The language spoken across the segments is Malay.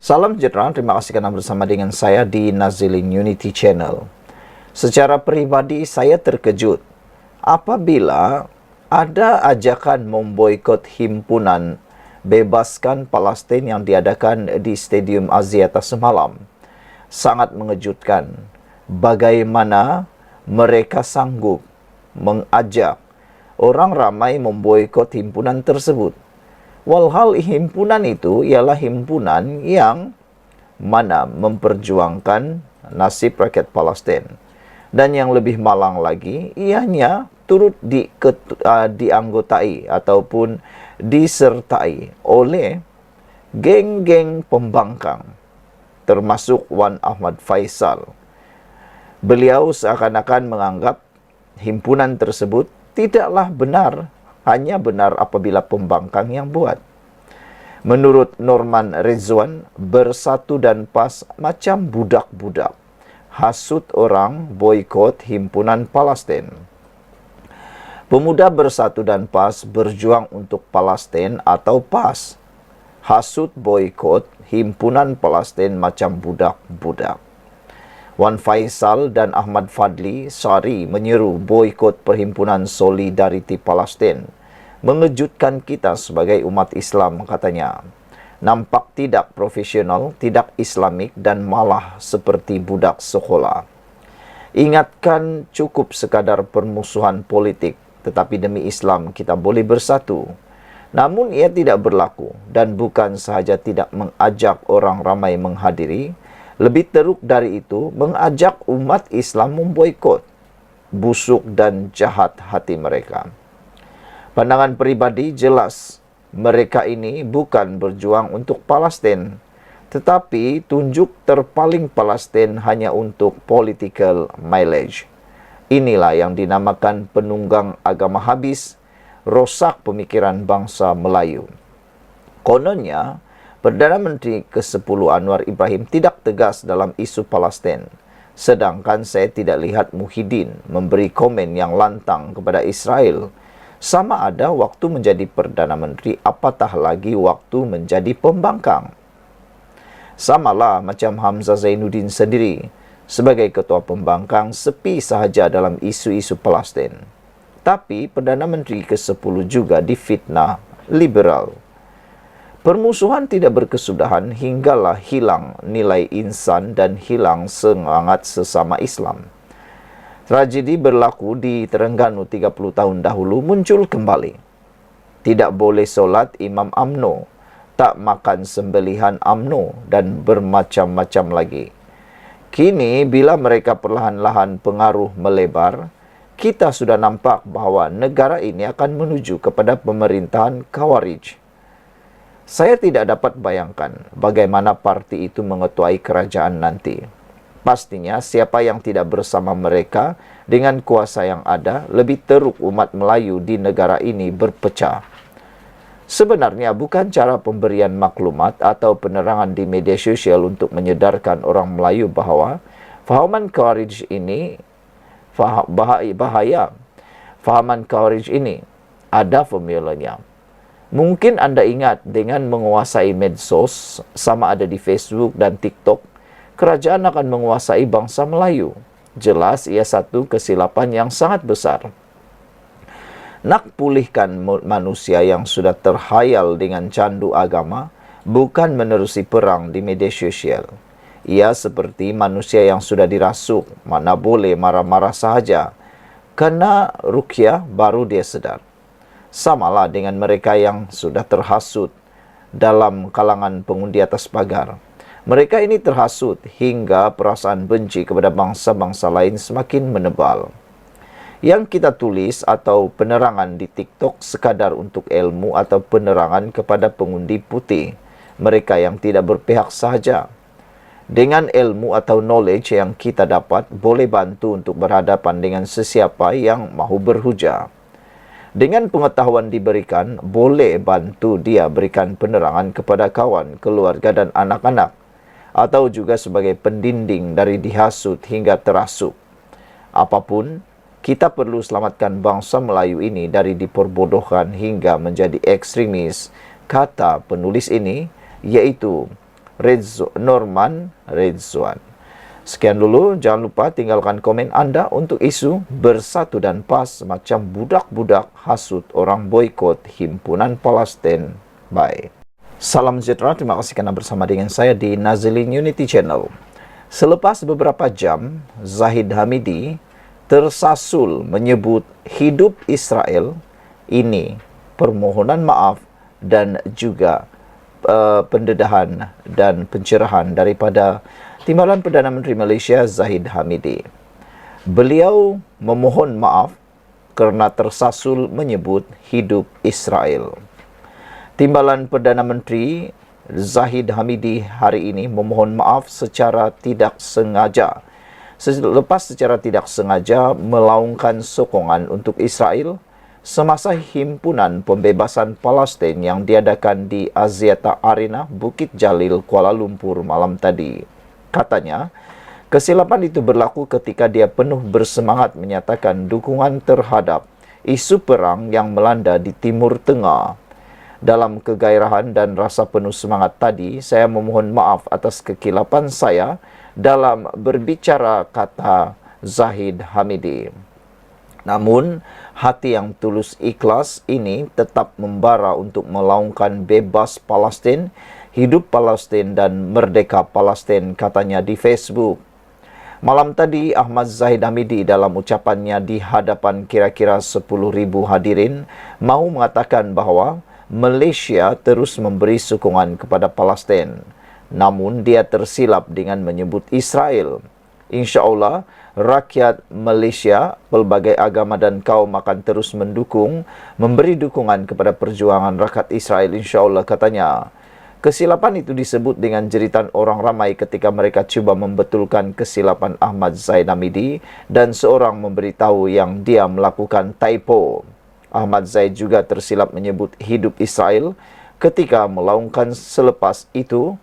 Salam sejahtera, terima kasih karena bersama dengan saya di Nazilin Unity Channel. Secara pribadi saya terkejut apabila ada ajakan memboikot himpunan Bebaskan Palestin yang diadakan di Stadium Aziata semalam. Sangat mengejutkan bagaimana mereka sanggup mengajak orang ramai memboikot himpunan tersebut. Walhal himpunan itu ialah himpunan yang mana memperjuangkan nasib rakyat Palestin. Dan yang lebih malang lagi, ianya turut dianggotai ataupun disertai oleh geng-geng pembangkang, termasuk Wan Ahmad Faisal. Beliau seakan-akan menganggap himpunan tersebut tidaklah benar, hanya benar apabila pembangkang yang buat. Menurut Norman Rizwan, bersatu dan pas macam budak-budak. Hasut orang boikot himpunan Palestin. Pemuda bersatu dan pas berjuang untuk Palestin atau PAS. Hasut boikot himpunan Palestin macam budak-budak. Wan Faisal dan Ahmad Fadli Sari menyeru boikot Perhimpunan Solidariti Palestin. Mengejutkan kita sebagai umat Islam, katanya. Nampak tidak profesional, tidak islamik dan malah seperti budak sekolah. Ingatkan cukup sekadar permusuhan politik, tetapi demi Islam kita boleh bersatu. Namun ia tidak berlaku dan bukan sahaja tidak mengajak orang ramai menghadiri, lebih teruk dari itu, mengajak umat Islam memboikot. Busuk dan jahat hati mereka. Pandangan pribadi jelas, mereka ini bukan berjuang untuk Palestin, tetapi tunjuk terpaling Palestin hanya untuk political mileage. Inilah yang dinamakan penunggang agama habis, rosak pemikiran bangsa Melayu. Kononnya, Perdana Menteri ke-10 Anwar Ibrahim tidak tegas dalam isu Palestin. Sedangkan saya tidak lihat Muhyiddin memberi komen yang lantang kepada Israel. Sama ada waktu menjadi Perdana Menteri, apatah lagi waktu menjadi pembangkang. Samalah macam Hamzah Zainuddin sendiri. Sebagai ketua pembangkang, sepi sahaja dalam isu-isu Palestin. Tapi Perdana Menteri ke-10 juga difitnah liberal. Permusuhan tidak berkesudahan hinggalah hilang nilai insan dan hilang semangat sesama Islam. Tragedi berlaku di Terengganu 30 tahun dahulu muncul kembali. Tidak boleh solat Imam UMNO, tak makan sembelihan UMNO dan bermacam-macam lagi. Kini bila mereka perlahan-lahan pengaruh melebar, kita sudah nampak bahawa negara ini akan menuju kepada pemerintahan Khawarij. Saya tidak dapat bayangkan bagaimana parti itu mengetuai kerajaan nanti. Pastinya siapa yang tidak bersama mereka dengan kuasa yang ada, lebih teruk umat Melayu di negara ini berpecah. Sebenarnya bukan cara pemberian maklumat atau penerangan di media sosial untuk menyedarkan orang Melayu bahawa fahaman Khawarij ini bahaya. Fahaman Khawarij ini ada formulanya. Mungkin Anda ingat dengan menguasai medsos, sama ada di Facebook dan TikTok, kerajaan akan menguasai bangsa Melayu. Jelas ia satu kesilapan yang sangat besar. Nak pulihkan manusia yang sudah terhayal dengan candu agama, bukan menerusi perang di media sosial. Ia seperti manusia yang sudah dirasuk, mana boleh marah-marah sahaja. Kena ruqyah baru dia sedar. Samalah dengan mereka yang sudah terhasut dalam kalangan pengundi atas pagar. Mereka ini terhasut hingga perasaan benci kepada bangsa-bangsa lain semakin menebal. Yang kita tulis atau penerangan di TikTok sekadar untuk ilmu atau penerangan kepada pengundi putih, mereka yang tidak berpihak sahaja. Dengan ilmu atau knowledge yang kita dapat, boleh bantu untuk berhadapan dengan sesiapa yang mahu berhujah. Dengan pengetahuan diberikan, boleh bantu dia berikan penerangan kepada kawan, keluarga dan anak-anak. Atau juga sebagai pendinding dari dihasut hingga terasuk. Apapun, kita perlu selamatkan bangsa Melayu ini dari diperbodohkan hingga menjadi ekstremis. Kata penulis ini, yaitu Norman Redzwan. Sekian dulu, jangan lupa tinggalkan komen Anda untuk isu bersatu dan pas macam budak-budak hasut orang boikot himpunan Palestin. Bye. Salam sejahtera, terima kasih karena bersama dengan saya di Nazilin Unity Channel. Selepas beberapa jam, Zahid Hamidi tersasul menyebut hidup Israel. Ini permohonan maaf dan juga pendedahan dan pencerahan daripada Timbalan Perdana Menteri Malaysia Zahid Hamidi. Beliau memohon maaf kerana tersasul menyebut hidup Israel. Timbalan Perdana Menteri Zahid Hamidi hari ini memohon maaf secara tidak sengaja. Selepas secara tidak sengaja melaungkan sokongan untuk Israel semasa himpunan pembebasan Palestin yang diadakan di Axiata Arena, Bukit Jalil, Kuala Lumpur malam tadi. Katanya, kesilapan itu berlaku ketika dia penuh bersemangat menyatakan dukungan terhadap isu perang yang melanda di Timur Tengah. Dalam kegairahan dan rasa penuh semangat tadi, saya memohon maaf atas kekilapan saya dalam berbicara, kata Zahid Hamidi. Namun, hati yang tulus ikhlas ini tetap membara untuk melaungkan bebas Palestin, hidup Palestin dan merdeka Palestin, katanya di Facebook. Malam tadi, Ahmad Zahid Hamidi dalam ucapannya di hadapan kira-kira 10,000 hadirin mau mengatakan bahawa Malaysia terus memberi sokongan kepada Palestin. Namun, dia tersilap dengan menyebut Israel. InsyaAllah, rakyat Malaysia, pelbagai agama dan kaum akan terus memberi dukungan kepada perjuangan rakyat Israel, insyaAllah, katanya. Kesilapan itu disebut dengan jeritan orang ramai ketika mereka cuba membetulkan kesilapan Ahmad Zahid Hamidi dan seorang memberitahu yang dia melakukan typo. Ahmad Zahid juga tersilap menyebut hidup Israel ketika melaungkan selepas itu,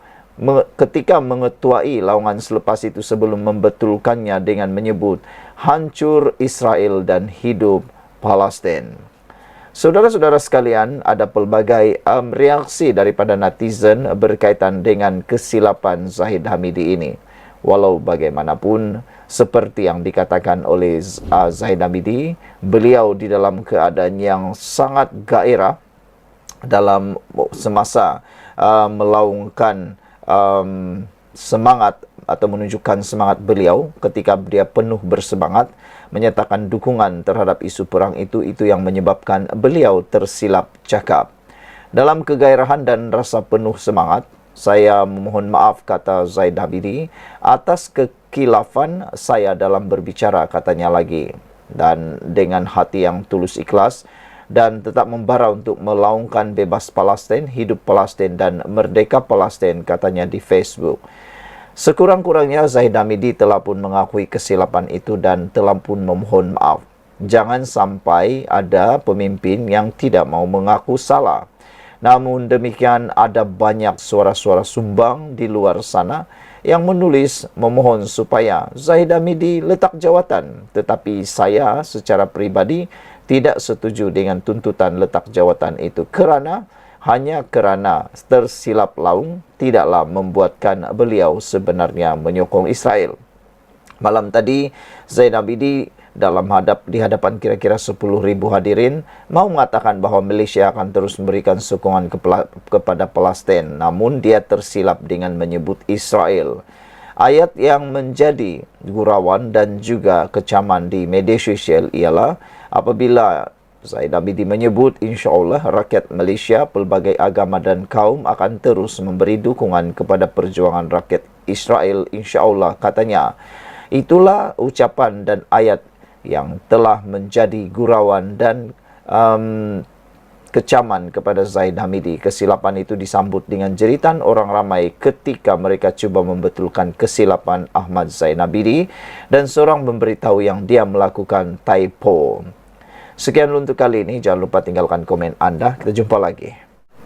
ketika mengetuai laungan selepas itu sebelum membetulkannya dengan menyebut hancur Israel dan hidup Palestin. Saudara-saudara sekalian, ada pelbagai reaksi daripada netizen berkaitan dengan kesilapan Zahid Hamidi ini. Walau bagaimanapun, seperti yang dikatakan oleh Zahid Hamidi, beliau di dalam keadaan yang sangat gairah dalam semasa melaungkan semangat atau menunjukkan semangat beliau ketika dia penuh bersemangat menyatakan dukungan terhadap isu perang itu yang menyebabkan beliau tersilap cakap. Dalam kegairahan dan rasa penuh semangat, saya memohon maaf, kata Zahid Hamidi, atas kekilafan saya dalam berbicara, katanya lagi. Dan dengan hati yang tulus ikhlas dan tetap membara untuk melaungkan bebas Palestin, hidup Palestin dan merdeka Palestin, katanya di Facebook. Sekurang-kurangnya Zahid Hamidi telah pun mengakui kesilapan itu dan telah pun memohon maaf. Jangan sampai ada pemimpin yang tidak mau mengaku salah. Namun demikian, ada banyak suara-suara sumbang di luar sana yang menulis memohon supaya Zahid Hamidi letak jawatan. Tetapi saya secara pribadi tidak setuju dengan tuntutan letak jawatan itu hanya kerana tersilap laung tidaklah membuatkan beliau sebenarnya menyokong Israel. Malam tadi, Zahid Hamidi di hadapan kira-kira 10,000 hadirin mau mengatakan bahawa Malaysia akan terus memberikan sokongan kepada Palestin. Namun dia tersilap dengan menyebut Israel. Ayat yang menjadi gurauan dan juga kecaman di media sosial ialah apabila Zahid Hamidi menyebut insyaAllah rakyat Malaysia, pelbagai agama dan kaum akan terus memberi dukungan kepada perjuangan rakyat Israel, insyaAllah, katanya. Itulah ucapan dan ayat yang telah menjadi gurauan dan kecaman kepada Zahid Hamidi. Kesilapan itu disambut dengan jeritan orang ramai ketika mereka cuba membetulkan kesilapan Ahmad Zahid Hamidi dan seorang memberitahu yang dia melakukan typo. Sekian untuk kali ini. Jangan lupa tinggalkan komen Anda. Kita jumpa lagi.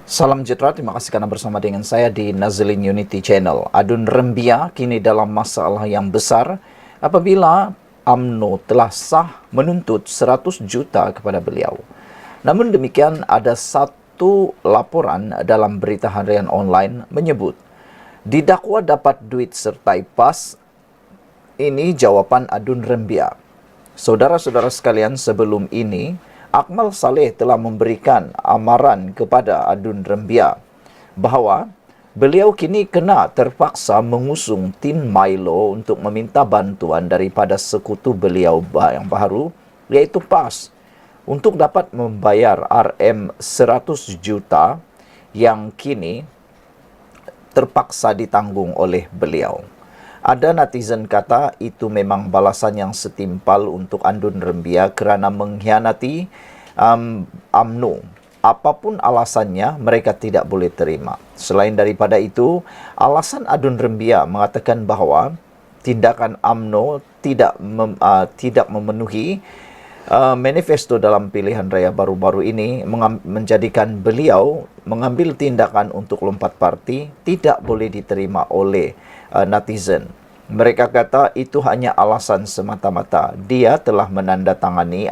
Salam sejahtera. Terima kasih karena bersama dengan saya di Nazilin Unity Channel. Adun Rembia kini dalam masalah yang besar apabila UMNO telah sah menuntut 100 juta kepada beliau. Namun demikian, ada satu laporan dalam berita harian online menyebut Didakwa dapat duit sertai PAS, ini jawapan Adun Rembia. Saudara-saudara sekalian, sebelum ini, Akmal Saleh telah memberikan amaran kepada Adun Rembia bahawa beliau kini kena terpaksa mengusung Tin Milo untuk meminta bantuan daripada sekutu beliau yang baru, iaitu PAS, untuk dapat membayar RM100 juta yang kini terpaksa ditanggung oleh beliau. Ada netizen kata itu memang balasan yang setimpal untuk Adun Rembia kerana mengkhianati UMNO. Apapun alasannya, mereka tidak boleh terima. Selain daripada itu, alasan Adun Rembia mengatakan bahawa tindakan UMNO tidak memenuhi manifesto dalam pilihan raya baru-baru ini menjadikan beliau mengambil tindakan untuk lompat parti tidak boleh diterima oleh netizen. Mereka kata itu hanya alasan semata-mata. Dia telah menandatangani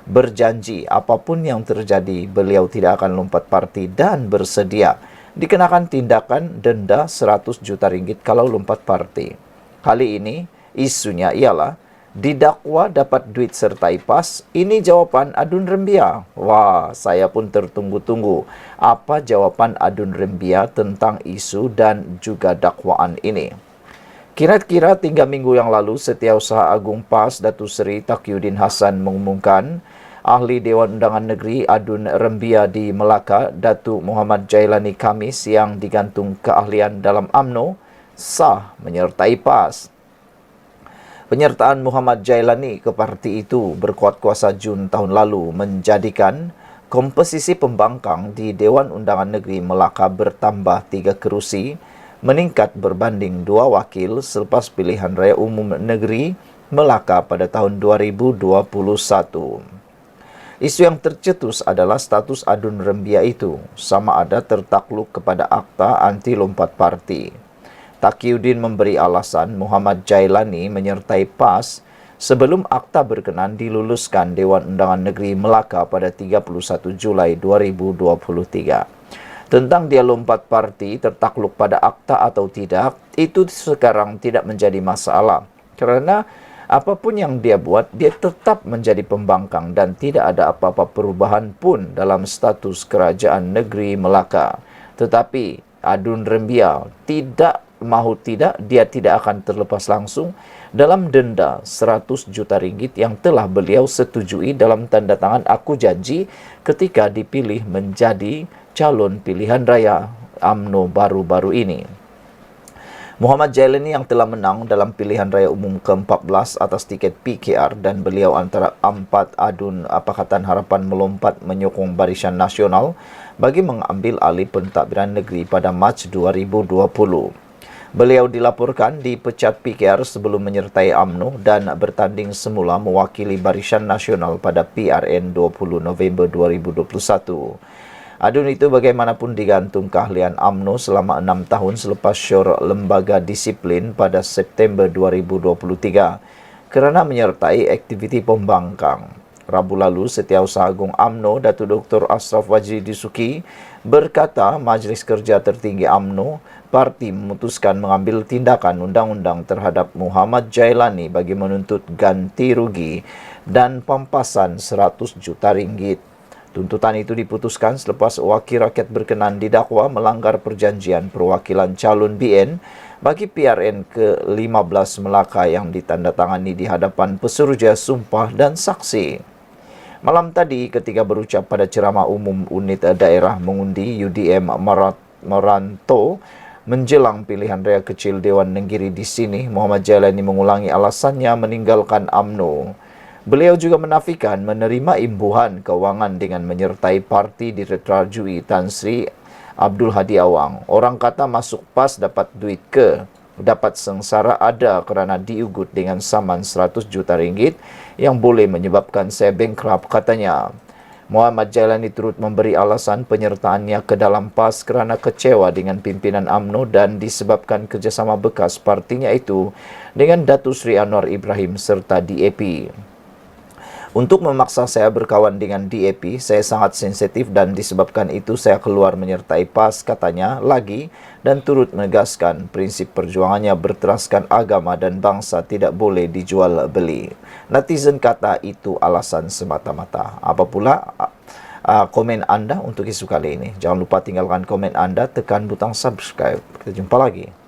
berjanji apapun yang terjadi, beliau tidak akan lompat parti dan bersedia dikenakan tindakan denda 100 juta ringgit kalau lompat parti. Kali ini isunya ialah didakwa dapat duit sertai PAS. Ini jawapan Adun Rembia. Wah, saya pun tertunggu-tunggu apa jawapan Adun Rembia tentang isu dan juga dakwaan ini. Kira-kira 3 minggu yang lalu, Setiausaha Agung PAS Datuk Seri Taqiyuddin Hassan mengumumkan Ahli Dewan Undangan Negeri Adun Rembia di Melaka, Datuk Muhammad Jailani Khamis, yang digantung keahlian dalam UMNO sah menyertai PAS. Penyertaan Muhammad Jailani ke parti itu berkuat kuasa Jun tahun lalu menjadikan komposisi pembangkang di Dewan Undangan Negeri Melaka bertambah 3 kerusi, meningkat berbanding 2 wakil selepas pilihan raya umum negeri Melaka pada tahun 2021. Isu yang tercetus adalah status Adun Rembia itu sama ada tertakluk kepada akta anti lompat parti. Taqiyuddin memberi alasan Muhammad Jailani menyertai PAS sebelum akta berkenan diluluskan Dewan Undangan Negeri Melaka pada 31 Julai 2023. Tentang dia lompat parti, tertakluk pada akta atau tidak, itu sekarang tidak menjadi masalah. Kerana apapun yang dia buat, dia tetap menjadi pembangkang dan tidak ada apa-apa perubahan pun dalam status kerajaan negeri Melaka. Tetapi Adun Rembia dia tidak akan terlepas langsung dalam denda 100 juta ringgit yang telah beliau setujui dalam tanda tangan aku janji ketika dipilih menjadi calon pilihan raya UMNO baru-baru ini. Muhammad Jailani yang telah menang dalam pilihan raya umum ke-14 atas tiket PKR dan beliau antara 4 Adun Pakatan Harapan melompat menyokong Barisan Nasional bagi mengambil alih pentadbiran negeri pada Mac 2020. Beliau dilaporkan dipecat PKR sebelum menyertai UMNO dan bertanding semula mewakili Barisan Nasional pada PRN 20 November 2021. Adun itu bagaimanapun digantung keahlian UMNO selama 6 tahun selepas syor lembaga disiplin pada September 2023 kerana menyertai aktiviti pembangkang. Rabu lalu, Setiausaha Agung UMNO Datuk Dr. Ashraf Wajri Disuki berkata Majlis Kerja Tertinggi UMNO parti memutuskan mengambil tindakan undang-undang terhadap Muhammad Jailani bagi menuntut ganti rugi dan pampasan 100 juta ringgit. Tuntutan itu diputuskan selepas wakil rakyat berkenan didakwa melanggar perjanjian perwakilan calon BN bagi PRN ke-15 Melaka yang ditandatangani di hadapan pesuruhjaya sumpah dan saksi. Malam tadi ketika berucap pada ceramah umum unit daerah mengundi UDM Maranto menjelang pilihan raya kecil Dewan Negeri di sini, Muhammad Jailani mengulangi alasannya meninggalkan UMNO. Beliau juga menafikan menerima imbuhan kewangan dengan menyertai parti diterajui Tan Sri Abdul Hadi Awang. Orang kata masuk PAS dapat duit dapat sengsara ada kerana diugut dengan saman 100 juta ringgit yang boleh menyebabkan saya bankrupt, katanya. Muhammad Jailani turut memberi alasan penyertaannya ke dalam PAS kerana kecewa dengan pimpinan UMNO dan disebabkan kerjasama bekas partinya itu dengan Datuk Sri Anwar Ibrahim serta DAP. Untuk memaksa saya berkawan dengan DAP, saya sangat sensitif dan disebabkan itu saya keluar menyertai PAS, katanya lagi, dan turut menegaskan prinsip perjuangannya berteraskan agama dan bangsa tidak boleh dijual beli. Netizen kata itu alasan semata-mata. Apa pula komen Anda untuk isu kali ini? Jangan lupa tinggalkan komen Anda, tekan butang subscribe. Kita jumpa lagi.